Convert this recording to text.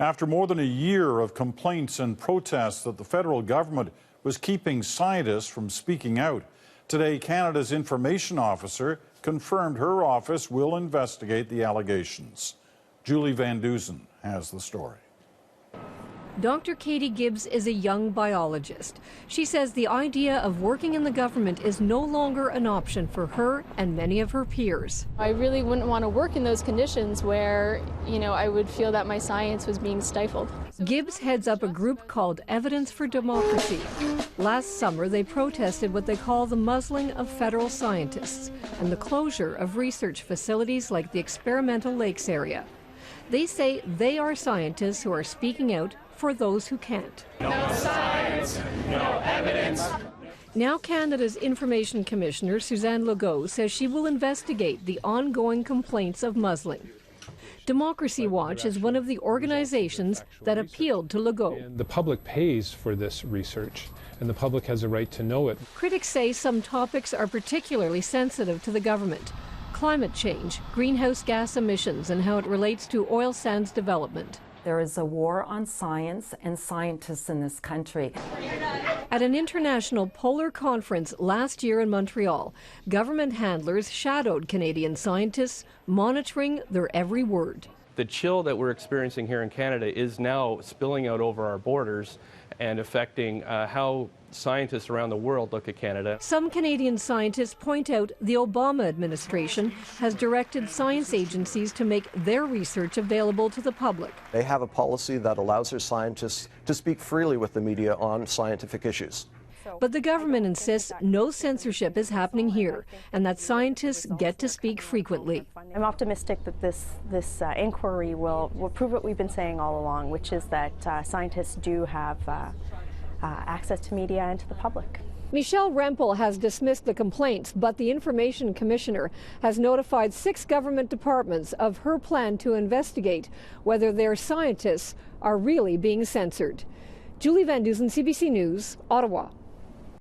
After more than a year of complaints and protests that the federal government was keeping scientists from speaking out, today Canada's information officer confirmed her office will investigate the allegations. Julie Van Dusen has the story. Dr. Katie Gibbs is a young biologist. She says the idea of working in the government is no longer an option for her and many of her peers. I really wouldn't want to work in those conditions where, I would feel that my science was being stifled. Gibbs heads up a group called Evidence for Democracy. Last summer, they protested what they call the muzzling of federal scientists and the closure of research facilities like the Experimental Lakes area. They say they are scientists who are speaking out for those who can't. No science, no evidence. Now Canada's Information Commissioner, Suzanne Legault, says she will investigate the ongoing complaints of muzzling. Democracy Watch is one of the organizations that appealed to Legault. The public pays for this research, and the public has a right to know it. Critics say some topics are particularly sensitive to the government. Climate change, greenhouse gas emissions, and how it relates to oil sands development. There is a war on science and scientists in this country. At an international polar conference last year in Montreal, government handlers shadowed Canadian scientists, monitoring their every word. The chill that we're experiencing here in Canada is now spilling out over our borders and affecting how scientists around the world look at Canada. Some Canadian scientists point out the Obama administration has directed science agencies to make their research available to the public. They have a policy that allows their scientists to speak freely with the media on scientific issues. But the government insists no censorship is happening here and that scientists get to speak frequently. I'm optimistic that this inquiry will prove what we've been saying all along, which is that scientists do have access to media and to the public. Michelle Rempel has dismissed the complaints, but the Information Commissioner has notified 6 government departments of her plan to investigate whether their scientists are really being censored. Julie Van Dusen, CBC News, Ottawa.